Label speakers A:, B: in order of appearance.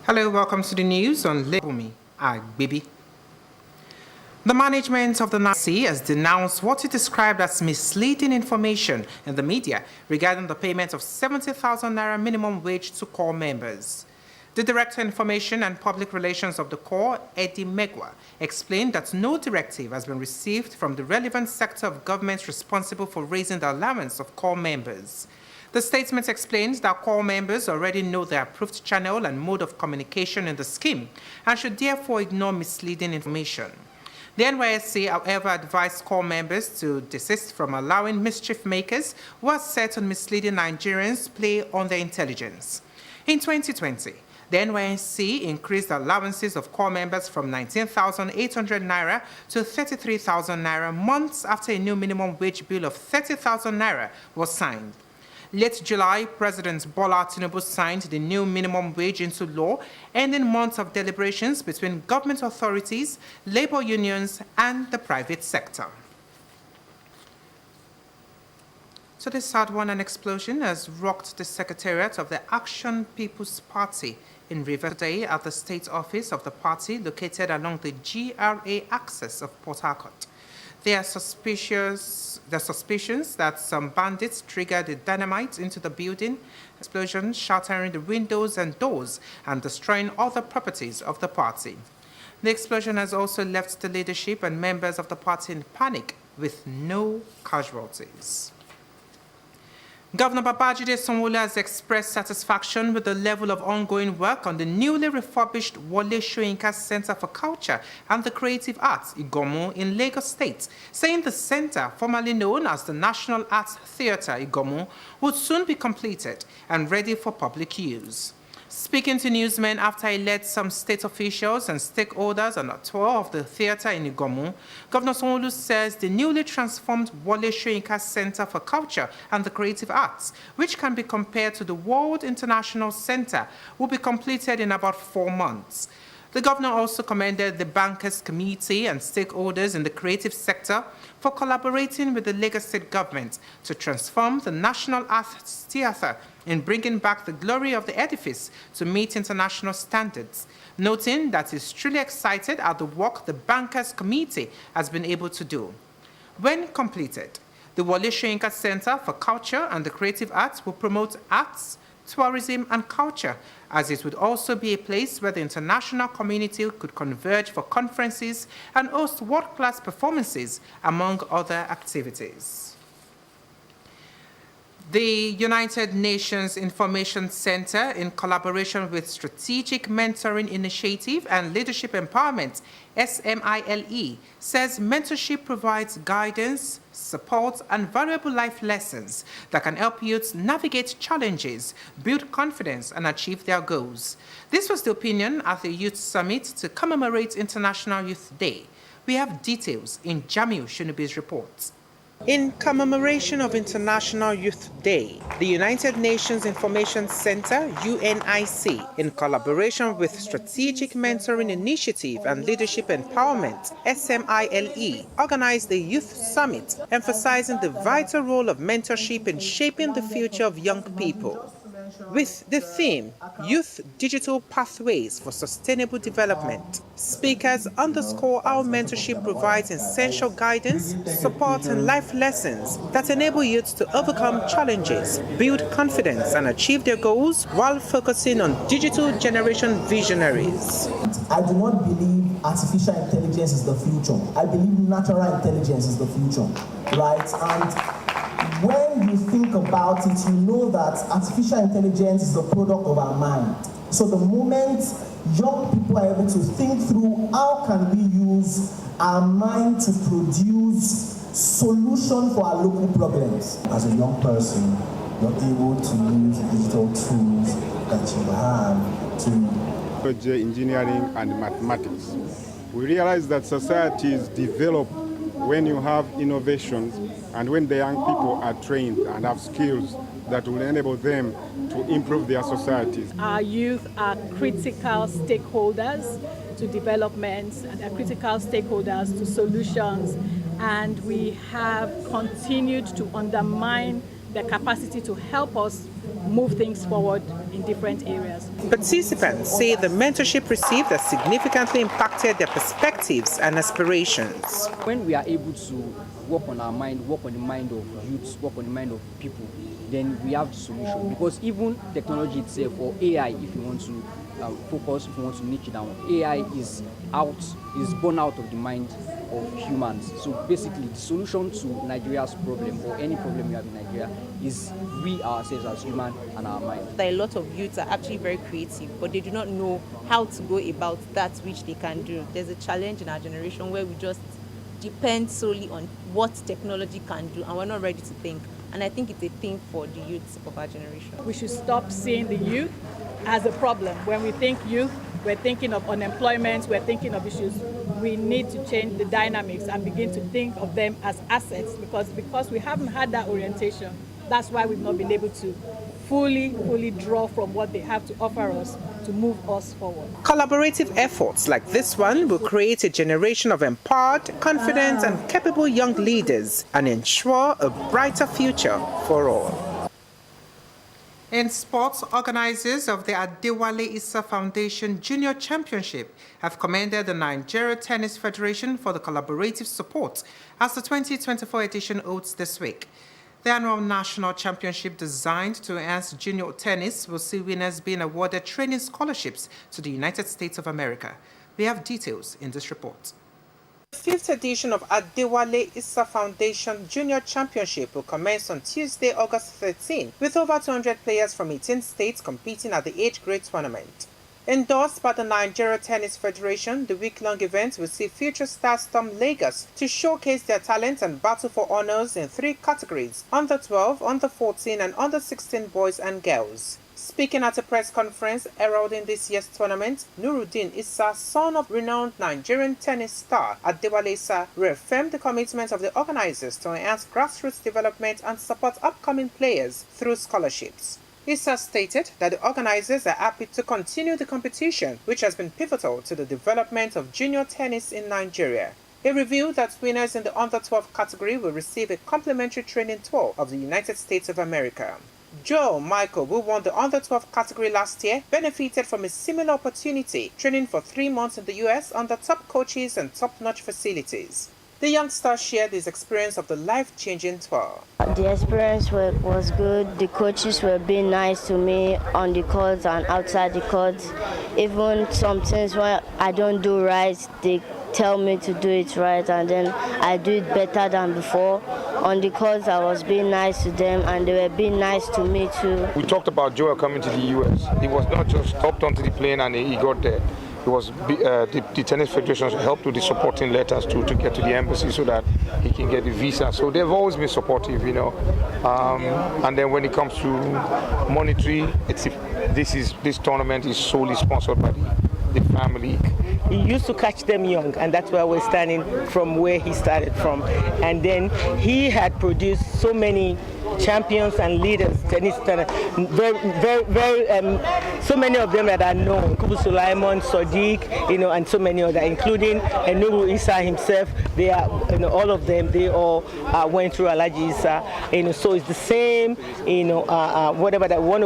A: Hello, welcome to the news on Lebumi Agbibi. The management of the NAC has denounced what it described as misleading information in the media regarding the payment of 70,000 naira minimum wage to corps members. The Director of Information and Public Relations of the Corps, Eddie Megwa, explained that no directive has been received from the relevant sector of government responsible for raising the allowance of corps members. The statement explains that corps members already know the approved channel and mode of communication in the scheme and should therefore ignore misleading information. The NYSC, however, advised corps members to desist from allowing mischief makers who are set on misleading Nigerians play on their intelligence. In 2020, the NYSC increased the allowances of corps members from 19,800 naira to 33,000 naira months after a new minimum wage bill of 30,000 naira was signed. Late July, President Bola Tinubu signed the new minimum wage into law, ending months of deliberations between government authorities, labor unions, and the private sector. So this sad one, an explosion has rocked the secretariat of the Action People's Party in River today at the state office of the party located along the GRA axis of Port Harcourt. There are suspicions that some bandits triggered the dynamite into the building, explosion shattering the windows and doors and destroying other properties of the party. The explosion has also left the leadership and members of the party in panic with no casualties. Governor Babajide Sanwo-Olu has expressed satisfaction with the level of ongoing work on the newly refurbished Wole Soyinka Center for Culture and the Creative Arts, Igomu, in Lagos State, saying the center, formerly known as the National Arts Theatre, Igomu, would soon be completed and ready for public use. Speaking to newsmen after he led some state officials and stakeholders on a tour of the theatre in Igomu, Governor Sanwo-Olu says the newly transformed Wole Soyinka Center for Culture and the Creative Arts, which can be compared to the World International Center, will be completed in about 4 months. The governor also commended the bankers committee and stakeholders in the creative sector for collaborating with the Lagos State government to transform the National Arts Theatre in bringing back the glory of the edifice to meet international standards, noting that he's truly excited at the work the bankers committee has been able to do. When completed, the Wole Soyinka Center for Culture and the Creative Arts will promote arts, tourism, and culture, as it would also be a place where the international community could converge for conferences and host world-class performances, among other activities. The United Nations Information Center, in collaboration with Strategic Mentoring Initiative and Leadership Empowerment, SMILE, says mentorship provides guidance, support, and valuable life lessons that can help youths navigate challenges, build confidence, and achieve their goals. This was the opinion at the Youth Summit to commemorate International Youth Day. We have details in Jamiu Shunubi's report. In commemoration of International Youth Day, the United Nations Information Center, UNIC, in collaboration with Strategic Mentoring Initiative and Leadership Empowerment, SMILE, organized the Youth Summit, emphasizing the vital role of mentorship in shaping the future of young people. With the theme, Youth Digital Pathways for Sustainable Development, speakers underscore how mentorship provides essential guidance, support, and life lessons that enable youths to overcome challenges, build confidence, and achieve their goals while focusing on digital generation visionaries.
B: I do not believe artificial intelligence is the future. I believe natural intelligence is the future, right? And when you think about it, you know that artificial intelligence is the product of our mind. So the moment young people are able to think through how can we use our mind to produce solutions for our local problems. As a young person, you're able to use digital tools that you have to
C: engineering and mathematics. We realize that societies develop when you have innovations and when the young people are trained and have skills that will enable them to improve their societies.
D: Our youth are critical stakeholders to developments and are critical stakeholders to solutions, and we have continued to undermine their capacity to help us move things forward in different areas.
A: Participants say the mentorship received has significantly impacted their perspectives and aspirations.
E: When we are able to work on our mind, work on the mind of youths, work on the mind of people, then we have the solution. Because even technology itself, or AI, if you want to focus, if you want to niche it down, AI is born out of the mind of humans. So basically, the solution to Nigeria's problem, or any problem you have in Nigeria, is we ourselves as humans and our mind.
F: A lot of youths are actually very creative, but they do not know how to go about that which they can do. There's a challenge in our generation where we just depend solely on what technology can do, and we're not ready to think. And I think it's a thing for the youths of our generation.
D: We should stop seeing the youth as a problem. When we think youth, we're thinking of unemployment, we're thinking of issues. We need to change the dynamics and begin to think of them as assets, because we haven't had that orientation. That's why we've not been able to fully draw from what they have to offer us to move us forward.
A: Collaborative efforts like this one will create a generation of empowered, confident and capable young leaders and ensure a brighter future for all. In sports, organizers of the Adewale Issa Foundation Junior Championship have commended the Nigeria Tennis Federation for the collaborative support as the 2024 edition holds this week. The annual national championship designed to enhance junior tennis will see winners being awarded training scholarships to the United States of America. We have details in this report. The 5th edition of Adewale Issa Foundation Junior Championship will commence on Tuesday, August 13, with over 200 players from 18 states competing at the age-grade tournament. Endorsed by the Nigeria Tennis Federation, the week-long event will see future stars storm Lagos to showcase their talent and battle for honors in 3 categories: under 12, under 14 and under 16 boys and girls. Speaking at a press conference heralding this year's tournament, Nuruddin Issa, son of renowned Nigerian tennis star Adewale Issa, reaffirmed the commitment of the organizers to enhance grassroots development and support upcoming players through scholarships. Issa stated that the organizers are happy to continue the competition, which has been pivotal to the development of junior tennis in Nigeria. He revealed that winners in the under 12 category will receive a complimentary training tour of the United States of America. Joe Michael, who won the under 12 category last year, benefited from a similar opportunity, training for 3 months in the US under top coaches and top-notch facilities. The youngster shared his experience of the life-changing tour.
G: The experience was good. The coaches were being nice to me on the court and outside the court. Even some things when I don't do right, they tell me to do it right, and then I do it better than before. On the court, I was being nice to them, and they were being nice to me too.
H: We talked about Joel coming to the US. He was not just hopped onto the plane and he got there. It was the Tennis Federation helped with the supporting letters to get to the embassy so that he can get the visa. So they've always been supportive, you know. And then when it comes to monetary, this tournament is solely sponsored by the family.
I: He used to catch them young, and that's where we're standing from, where he started from. And then he had produced so many champions and leaders, tennis, so many of them that are known, Kubu Sulaiman, Sadiq, you know, and so many others, including Nuru Issa himself. They are, you know, all of them. They all went through Alhaji Issa, you know. So it's the same, you know, whatever that one.